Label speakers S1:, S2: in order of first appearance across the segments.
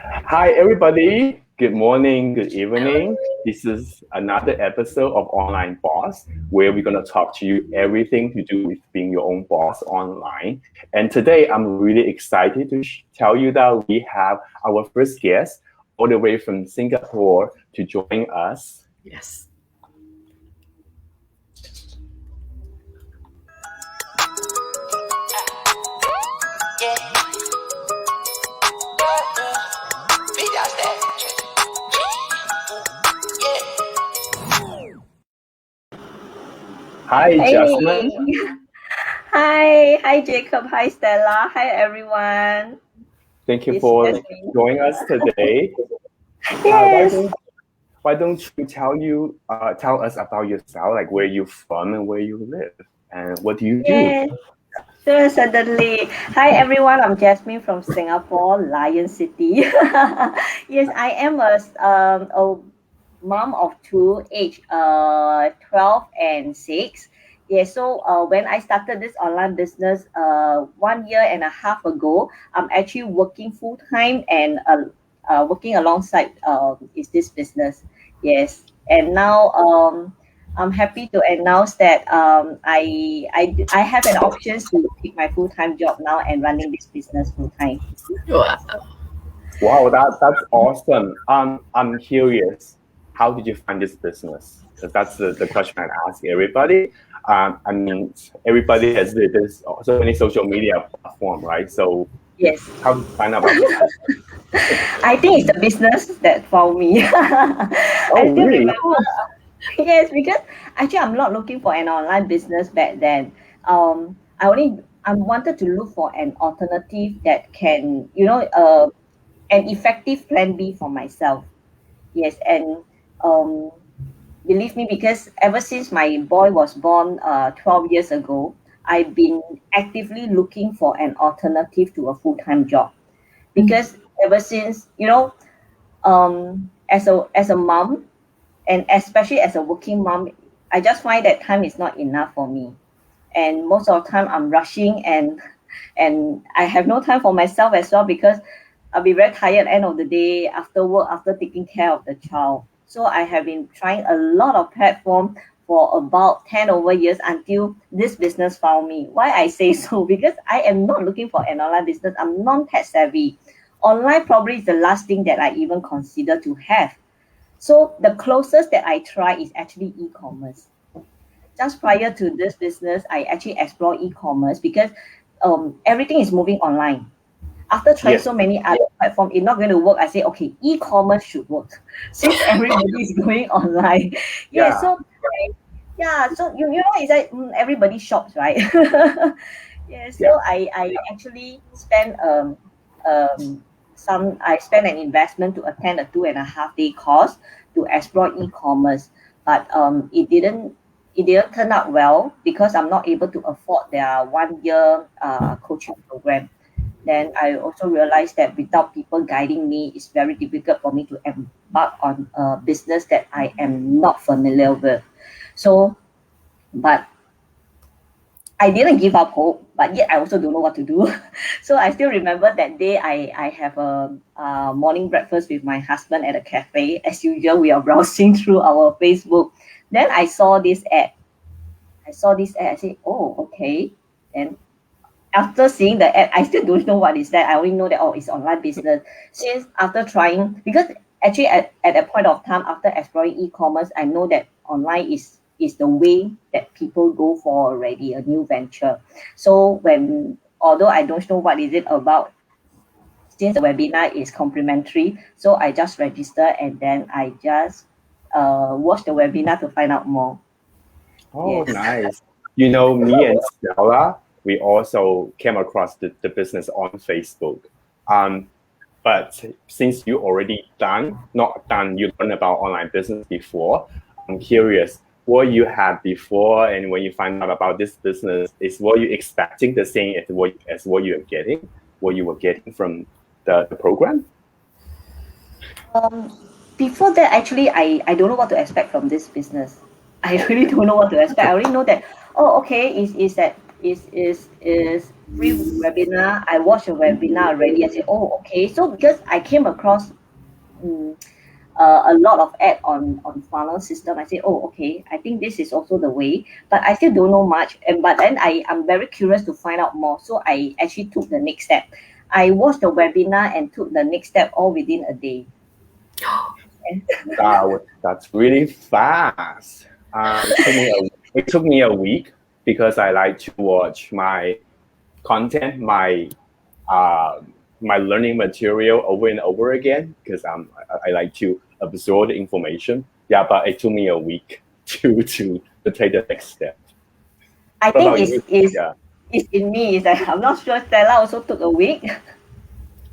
S1: Hi, everybody. Good morning, good evening. This is another episode of Online Boss, where we're going to talk to you everything to do with being your own boss online. And today, I'm really excited to tell you that we have our first guest all the way from Singapore to join us.
S2: Yes.
S1: Hi,
S3: Hey,
S1: Jasmine.
S3: hi Jacob, hi Stella, hi everyone.
S1: Thank you
S3: It's
S1: for
S3: Jasmine.
S1: joining us today. Uh, why
S3: Yes,
S1: don't why don't you tell us about yourself, like where you're from and where you live, and what do you do?
S3: yes, sure, certainly. Hi everyone, I'm Jasmine from Singapore, Lion City. Yes, I am a mom of two, age 12 and 6. Yes, so when I started this online business 1 year and a half ago, I'm actually working full time and working alongside is this business. Yes, and now I'm happy to announce that I have an option to quit my full time job now and running this business full time.
S2: Wow.
S1: Wow, that's awesome. I'm curious, how did you find this business? Because that's the question I ask everybody. I mean, everybody has this so many social media platform, right? So
S3: Yes,
S1: how did you find out about this business?
S3: I think it's the business that found me.
S1: Oh,
S3: I still
S1: really?
S3: remember. Yes, because actually I'm not looking for an online business back then. I wanted to look for an alternative that can, an effective plan B for myself. Yes, and um, believe me, because ever since my boy was born 12 years ago, I've been actively looking for an alternative to a full-time job. Because ever since, as a mom, and especially as a working mom, I just find that time is not enough for me. And most of the time I'm rushing, and I have no time for myself as well, because I'll be very tired at the end of the day after work, after taking care of the child. So I have been trying a lot of platform for about 10 over years until this business found me. Why I say so? Because I am not looking for an online business. I'm non-tech savvy. Online probably is the last thing that I even consider to have. So the closest that I try is actually e-commerce. Just prior to this business, I actually explore e-commerce because everything is moving online. After trying
S1: Yes.
S3: so many other platforms, it's not going to work. I say, okay, e-commerce should work since everybody is going online. Yeah,
S1: Yeah.
S3: so yeah, so you know, it's like everybody shops, right? Yeah,
S1: Yeah.
S3: so I actually spent I spent an investment to attend a 2.5 day course to explore e-commerce, but it didn't turn out well because I'm not able to afford their 1 year coaching program. Then I also realized that without people guiding me, it's very difficult for me to embark on a business that I am not familiar with. So, but I didn't give up hope, but yet I also don't know what to do. So I still remember that day I have a morning breakfast with my husband at a cafe. As usual, we are browsing through our Facebook. Then I saw this ad. I said, oh, okay. And after seeing the ad, I still don't know what is that. I only know that, oh, it's online business. Since after trying, because actually at that point of time, after exploring e-commerce, I know that online is the way that people go for already, a new venture. So although I don't know what is it about, since the webinar is complimentary, so I just register and then I just watch the webinar to find out more.
S1: Oh,
S3: Yes.
S1: nice. Me and Stella, we also came across the business on Facebook. Um, but since you already not done, you learned about online business before, I'm curious, what you had before and when you find out about this business, is what you expecting the same as what you were getting from the program?
S3: Um, Before that, actually, I don't know what to expect from this business. I really don't know what to expect. I only know that, oh, okay, is that is free webinar. I watched a webinar already. I said, oh, okay. So because I came across um, a lot of ad on funnel system, I say, oh, okay. I think this is also the way, but I still don't know much. And but then I'm very curious to find out more. So I actually took the next step. I watched the webinar and took the next step all within a day.
S1: That's really fast. It took me a week because I like to watch my content, my learning material over and over again because I like to absorb the information. Yeah, but it took me a week to take the next step.
S3: I
S1: What
S3: think
S1: about you? Yeah.
S3: it's in me. Is that I'm not sure Stella also took a week.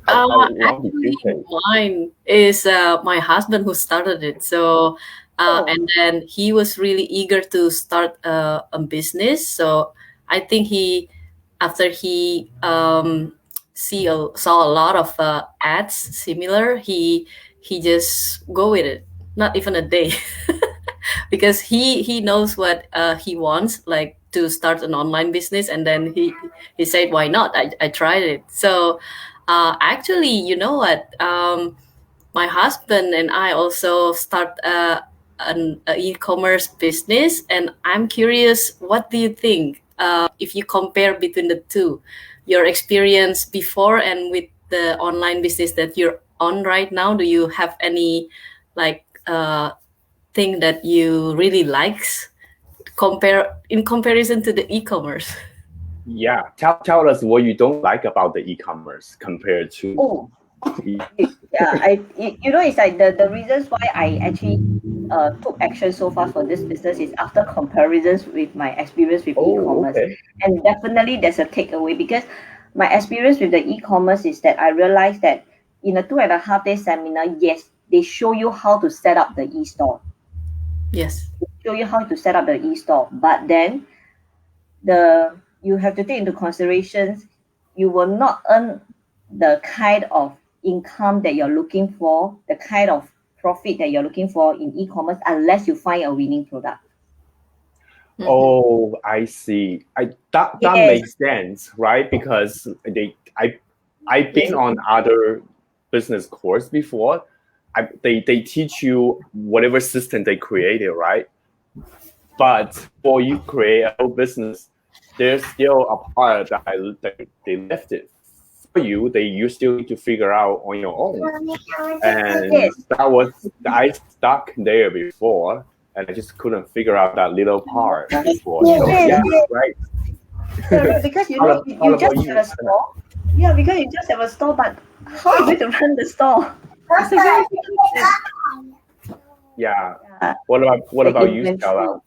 S1: How long did you
S2: Actually,
S1: take?
S2: mine is my husband who started it. So,
S3: Oh.
S2: and then he was really eager to start a business. So I think after he saw a lot of ads similar, he just go with it. Not even a day, because he knows what he wants, like to start an online business, and then he said, "Why not? I tried it." So actually, you know what? My husband and I also start an e-commerce business, and I'm curious, what do you think if you compare between the two, your experience before and with the online business that you're on right now? Do you have any like thing that you really likes in comparison to the e-commerce?
S1: Yeah, tell us what you don't like about the e-commerce compared to.
S3: Oh, yeah, it's like the reasons why I actually took action so far for this business is after comparisons with my experience with e-commerce.
S1: Okay.
S3: And definitely there's a takeaway because my experience with the e-commerce is that I realized that in a 2.5 day seminar, yes, they show you how to set up the e-store.
S2: Yes.
S3: They show you how to set up the e-store, but then you have to take into considerations you will not earn the kind of income that you're looking for, the kind of profit that you're looking for in e-commerce unless you find a winning product.
S1: Oh, I see. That
S3: Yes.
S1: makes sense, right? Because I've been on other business course before. They teach you whatever system they created, right? But for you create a whole business, there's still a part that they left it for you. You still need to figure out on your own. And
S3: Yes.
S1: I stuck there before, and I just couldn't figure out that little part before.
S3: Yes,
S1: So,
S3: yes,
S1: yeah,
S3: yes.
S1: right.
S3: Yeah, because you know you just have a store. Yeah, because you just have a store, but how are you going to run the store? It's a very difficult.
S1: Yeah.
S3: Yeah.
S1: What
S3: Like
S1: about you,
S3: inventory.
S1: Stella?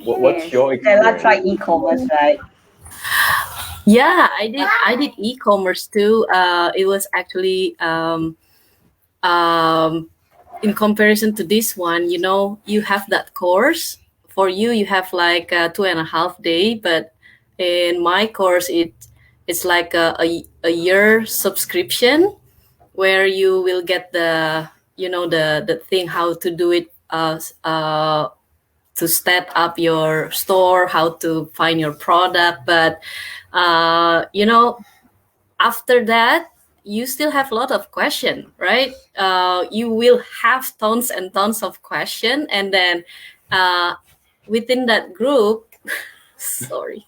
S1: What's your
S3: Stella
S1: experience?
S3: tried e-commerce, right?
S2: Yeah, I did e-commerce too. It was actually in comparison to this one, you have that course. For you have like a 2.5 day, but in my course it's like a year subscription where you will get the thing how to do it, to set up your store, how to find your product. But after that, you still have a lot of question, right? You will have tons and tons of question, and then within that group, sorry,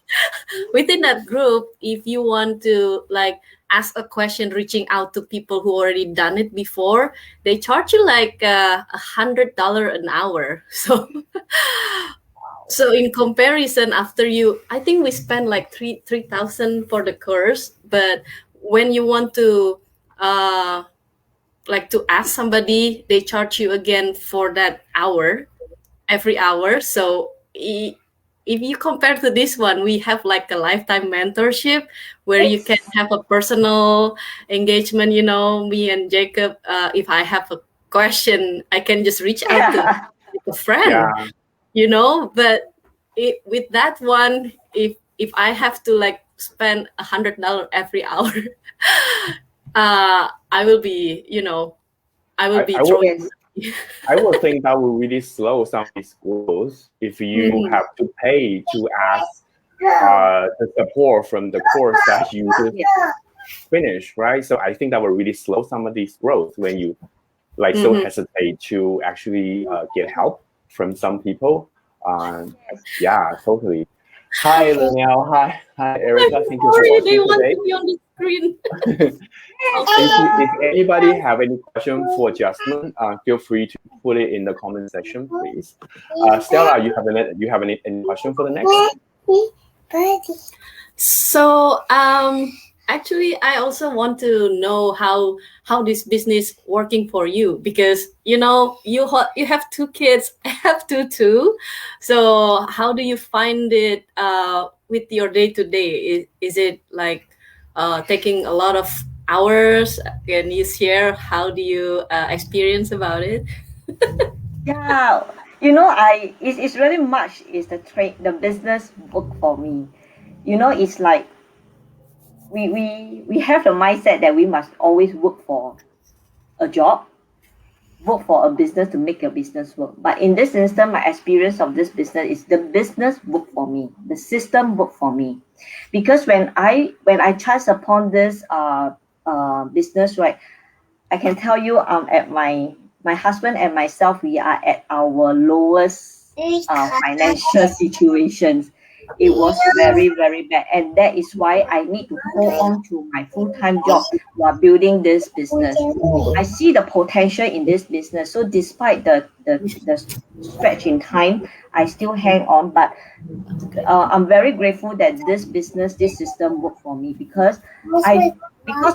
S2: within that group, if you want to like ask a question, reaching out to people who already done it before, they charge you like $100 an hour. So in comparison, I think we spent like 3,000 for the course, but when you want to like to ask somebody, they charge you again for that hour, every hour. So if you compare to this one, we have like a lifetime mentorship where you can have a personal engagement. Me and Jacob, if I have a question, I can just reach out to a friend.
S1: Yeah.
S2: But with that one, if I have to like spend $100 every hour, I will be throwing.
S1: I would think that would really slow some of these schools if you have to pay to ask the support from the course that you just finish, right? So I think that will really slow some of these growth when you like so hesitate to actually get help from some people. Yeah, totally. Hi, Linnell. Hi, Erica. Thank you for
S2: Sorry, they
S1: watching
S2: want
S1: today.
S2: to be on the screen.
S1: If anybody have any question for Jasmine, feel free to put it in the comment section, please. Stella, you have any question for the next?
S2: So actually, I also want to know how this business working for you, because you have two kids. I have two too. So how do you find it with your day to day? Is it like taking a lot of hours? Can you share how do you experience about it?
S3: Yeah, it's really much is the business work for me. It's like we have the mindset that we must always work for a job, work for a business to make your business work. But in this instance, my experience of this business is the business work for me, the system work for me, because when I chanced upon this business, right, I can tell you, at my husband and myself, we are at our lowest financial situations. It was very, very bad, and that is why I need to hold on to my full-time job while building this business. I see the potential in this business, so despite the stretch in time, I still hang on. But I'm very grateful that this business, this system worked for me, because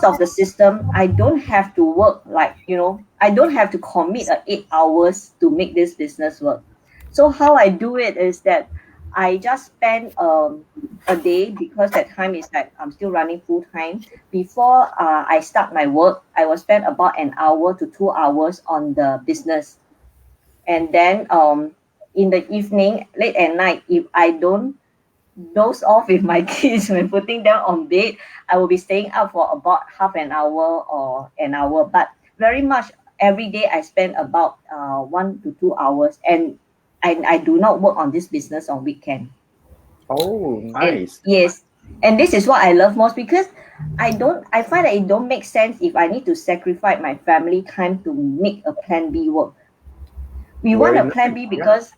S3: of the system, I don't have to work I don't have to commit 8 hours to make this business work. So how I do it is that I just spend a day, because that time is like I'm still running full time. Before I start my work, I will spend about an hour to 2 hours on the business, and then in the evening, late at night, if I don't doze off with my kids when putting them on bed, I will be staying up for about half an hour or an hour. But very much every day I spend about 1 to 2 hours, and I do not work on this business on weekend.
S1: Oh, nice.
S3: Yes, and this is what I love most, because I find that it don't make sense if I need to sacrifice my family time to make a plan B work. We want
S1: Very
S3: a plan B
S1: nice.
S3: because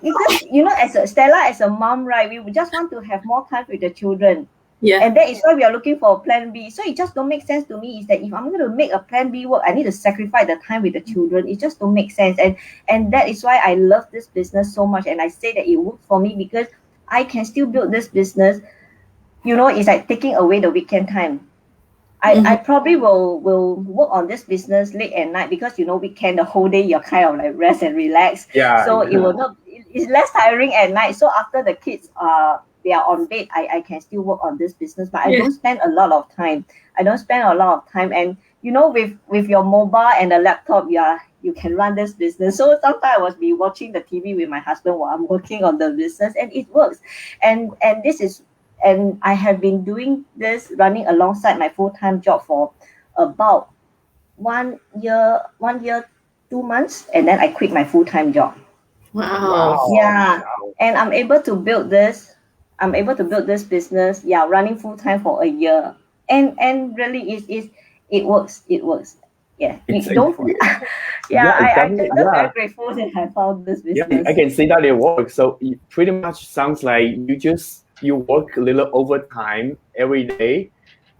S3: because as a Stella, as a mom, right, we just want to have more time with the children.
S2: Yeah.
S3: And that is why we are looking for a plan B. So it just don't make sense to me, is that if I'm going to make a plan B work, I need to sacrifice the time with the children. It just don't make sense. And that is why I love this business so much. And I say that it worked for me because I can still build this business. It's like taking away the weekend time. I probably will work on this business late at night, because weekend, the whole day you're kind of like rest and relax.
S1: Yeah.
S3: So it will not. It's less tiring at night. So after the kids they are on bed, I can still work on this business. But I don't spend a lot of time. And with your mobile and the laptop, you can run this business. So sometimes I was be watching the TV with my husband while I'm working on the business, and it works. And I have been doing this, running alongside my full-time job, for about 1 year, 2 months, and then I quit my full-time job.
S2: Wow.
S3: Yeah, and I'm able to build this. Business. Yeah, running full-time for a year, and really it works. It works. Yeah, I'm just very grateful that I found this business.
S1: Yeah, I can see that it works. So it pretty much sounds like you work a little overtime every day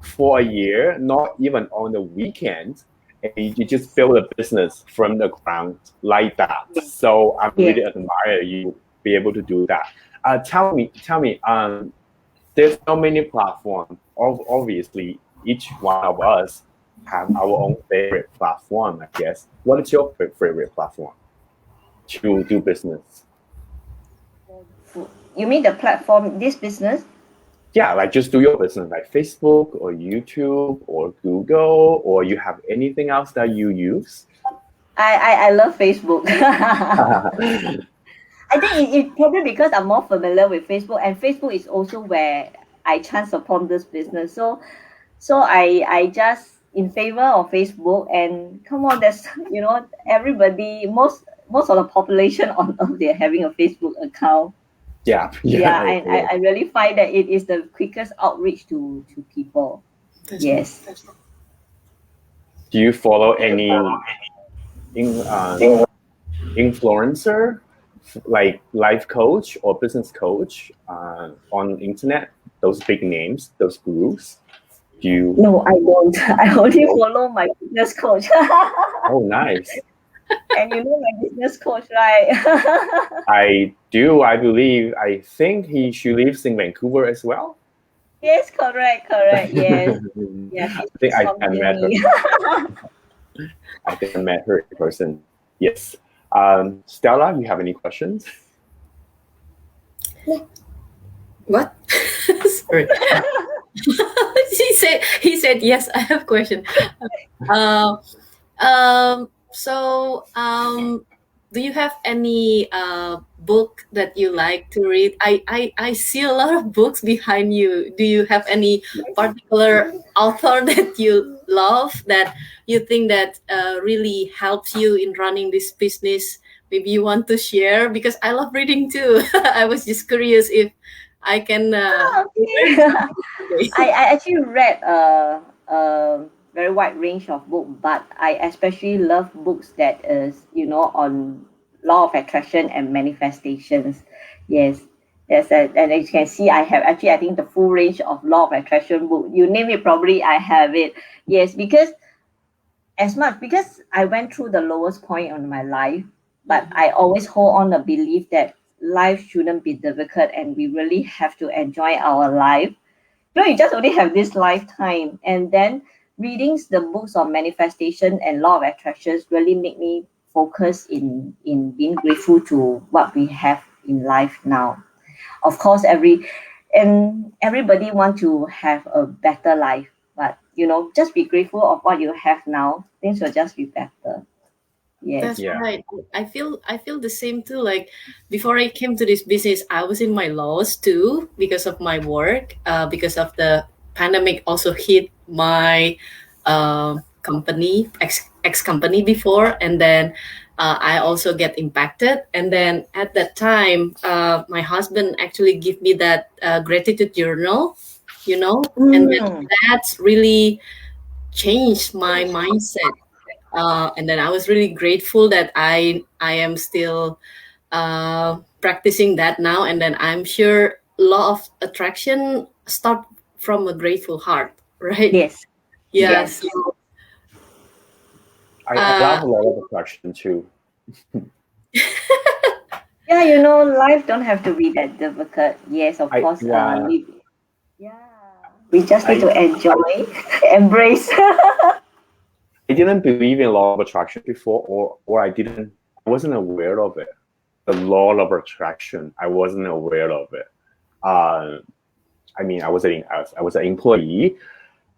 S1: for a year, not even on the weekend, and you just build a business from the ground like that. So I really admire you be able to do that. Tell me, there's so many platforms. Obviously, each one of us have our own favorite platform, I guess. What is your favorite platform to do business?
S3: You mean the platform, this business?
S1: Yeah, like just do your business, like Facebook or YouTube or Google, or you have anything else that you use?
S3: I love Facebook. I think it's probably because I'm more familiar with Facebook, and Facebook is also where I chance upon this business. So I just in favor of Facebook. And come on, there's everybody, most of the population on earth, they're having a Facebook account.
S1: Yeah,
S3: Yeah,
S1: I
S3: and I really find that it is the quickest outreach to people. Yes.
S1: Do you follow any in, influencer, like life coach or business coach on internet? Those big names, those gurus. Do you?
S3: No, I don't. I only follow my business coach.
S1: Oh, nice.
S3: And you know my business coach, right?
S1: I do. I believe. I think she lives in Vancouver as well.
S3: Yes, correct. Yes. Yeah,
S1: I
S3: she's
S1: think I
S3: sponsoring
S1: met her.
S3: me.
S1: I think I met her in person. Yes. Stella, you have any questions?
S2: What? Sorry. He said yes. I have a question. Uh, do you have any book that you like to read? I see a lot of books behind you. Do you have any particular author that you love that you think that really helps you in running this business? Maybe you want to share, because I love reading too. I was just curious if I can.
S3: Okay. I actually read a very wide range of books, but I especially love books that is, on law of attraction and manifestations. Yes. Yes, and as you can see, I have actually, I think, the full range of law of attraction book. You name it, probably I have it. Yes, because I went through the lowest point of my life, but I always hold on the belief that life shouldn't be difficult and we really have to enjoy our life. You just only have this lifetime. And then reading the books on manifestation and law of attractions really make me focus in being grateful to what we have in life now. Of course, everybody want to have a better life, but just be grateful of what you have now. Things will just be better. Yes.
S2: That's
S1: Yeah.
S2: right. I feel the same too. Like before I came to this business, I was in my lows too because of my work. Because of the pandemic, also hit my company, ex company before, and then I also get impacted. And then at that time, my husband actually give me that gratitude journal, and then
S3: Mm.
S2: that's really changed my mindset. And then I was really grateful that I am still practicing that now. And then I'm sure law of attraction start from a grateful heart, right?
S3: Yes.
S2: Yes.
S3: Yes.
S1: I love a lot of attraction too.
S3: Yeah, life don't have to be that difficult. Yes, of course.
S1: Yeah.
S3: Yeah, we just need to enjoy, embrace.
S1: I didn't believe in law of attraction before, or I wasn't aware of it. The law of attraction, I wasn't aware of it. I mean, I was an employee.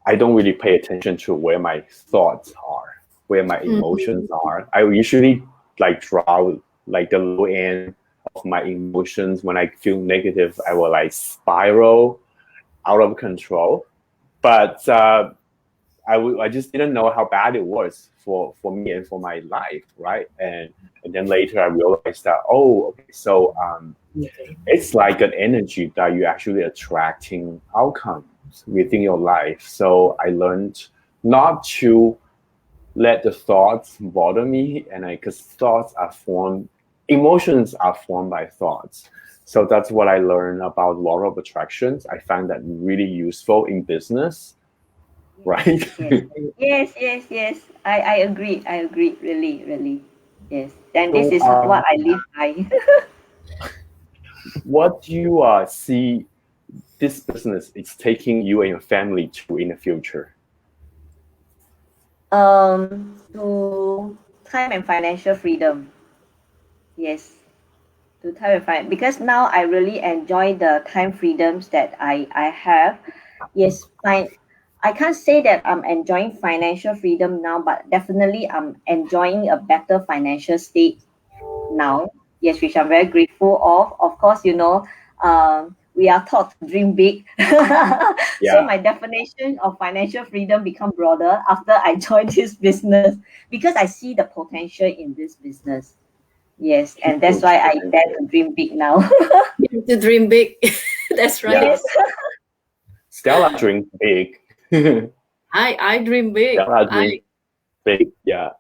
S1: I don't really pay attention to where my thoughts are, where my emotions are. I usually draw like the low end of my emotions. When I feel negative, I will spiral out of control. But I just didn't know how bad it was for me and for my life, right? And then later I realized that, okay, so it's like an energy that you're actually attracting outcomes within your life. So I learned not to let the thoughts bother me, and because emotions are formed by thoughts. So that's what I learned about law of attractions. I found that really useful in business. Right.
S3: Yes. I agree. Really. Yes. And this is what I live by.
S1: What do you see this business is taking you and your family to in the future?
S3: To time and financial freedom. Yes. To time and because now I really enjoy the time freedoms that I have. Yes, fine. I can't say that I'm enjoying financial freedom now, but definitely I'm enjoying a better financial state now. Yes, which I'm very grateful of. Of course, we are taught to dream big. So
S1: Yeah.
S3: my definition of financial freedom become broader after I joined this business because I see the potential in this business. Yes, and that's why I dare to dream big now.
S2: To dream big. That's right.
S3: Yes.
S1: Stella dreams big.
S2: I dream big.
S1: Stella dreams big. Yeah.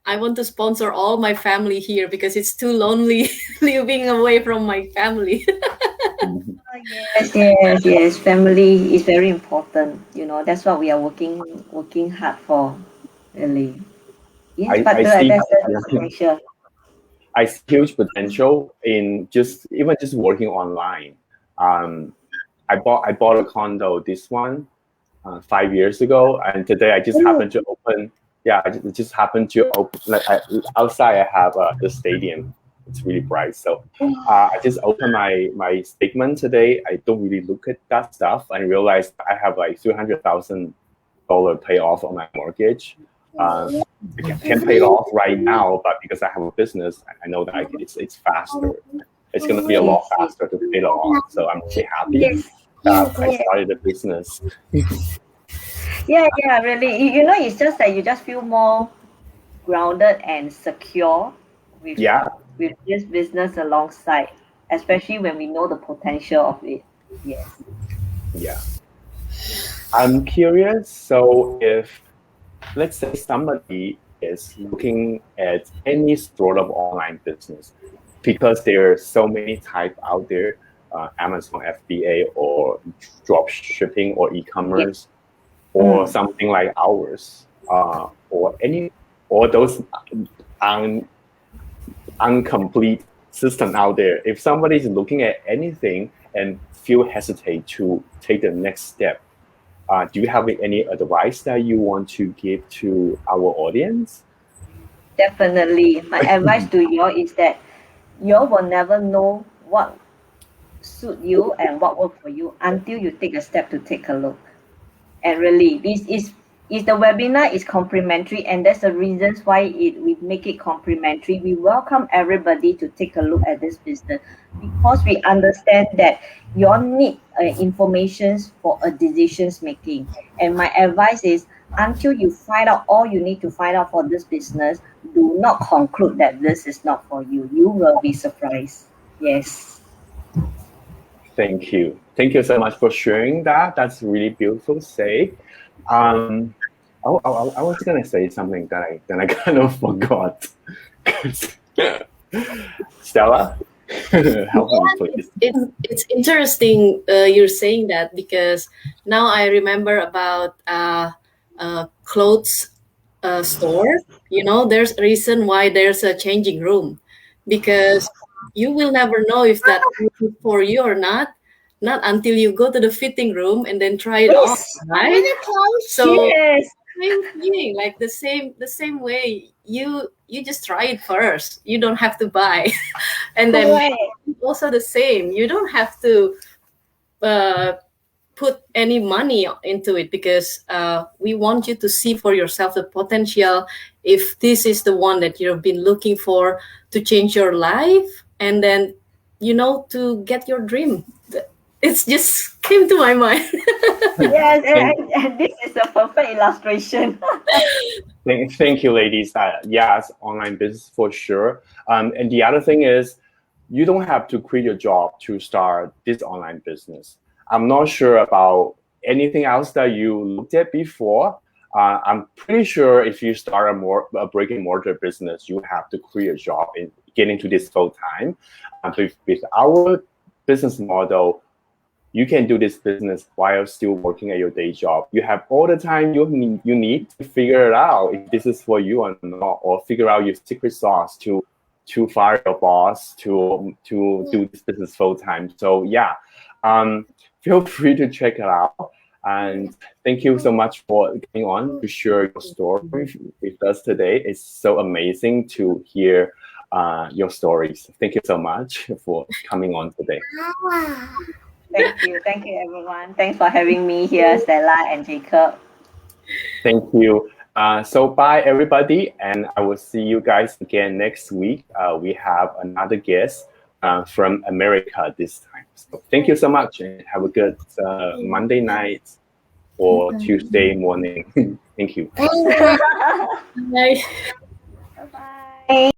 S2: I want to sponsor all my family here because it's too lonely living away from my family.
S3: Yes. Family is very important. You know, that's what we are working hard for, really. Yes,
S1: I,
S3: but
S1: I see.
S3: that's the potential.
S1: I see huge potential in even just working online. I bought a condo, this one, 5 years ago, and today I just happened to open. Yeah, I just happened to open. Like outside, I have the stadium. It's really bright, so I just opened my statement today. I don't really look at that stuff and realized I have like $300,000 payoff on my mortgage. I can't pay it off right now, but because I have a business, I know that it's faster. It's going to be a lot faster to pay it off. So I'm really happy that I started a business.
S3: Yeah, really. You know, it's just that you just feel more grounded and secure with this business alongside, especially when we know the potential of it. Yes.
S1: Yeah. I'm curious. So if, let's say, somebody is looking at any sort of online business, because there are so many types out there, Amazon FBA or drop shipping or e-commerce, or something like ours, or those incomplete system out there. If somebody is looking at anything and feel hesitate to take the next step, do you have any advice that you want to give to our audience?
S3: Definitely. My advice to you all is that you all will never know what suit you and what work for you until you take a step to take a look. And really, this is the webinar is complimentary, and that's the reasons why we make it complimentary. We welcome everybody to take a look at this business because we understand that you all need information for a decisions making. And my advice is, until you find out all you need to find out for this business, do not conclude that this is not for you. You will be surprised. Yes.
S1: Thank you. Thank you so much for sharing that. That's really beautiful to say. I was gonna say something that I kind of forgot. Stella, help me please.
S2: It's interesting you're saying that, because now I remember about clothes store. You know, there's a reason why there's a changing room, because you will never know if that is for you or not until you go to the fitting room and then try it on, right? So same thing, like the same way, you just try it first. You don't have to buy. And then also the same, you don't have to put any money into it, because we want you to see for yourself the potential, if this is the one that you've been looking for to change your life, and then, you know, to get your dream. It's just came to my mind.
S3: Yes, and this is a perfect illustration.
S1: Thank you, ladies. Yes, online business for sure. And the other thing is, you don't have to quit your job to start this online business. I'm not sure about anything else that you looked at before. I'm pretty sure if you start a brick and mortar business, you have to quit your job and get into this full time. With our business model, you can do this business while still working at your day job. You have all the time you need to figure it out if this is for you or not, or figure out your secret sauce to fire your boss, to do this business full time. So yeah, feel free to check it out. And thank you so much for getting on to share your story with us today. It's so amazing to hear your stories. Thank you so much for coming on today.
S3: Thank you, everyone. Thanks for having me here, Stella and Jacob.
S1: Thank you. So bye, everybody, and I will see you guys again next week. We have another guest from America this time. So thank you so much, and have a good Monday night or Tuesday morning. Thank you.
S2: Bye.
S3: Bye-bye.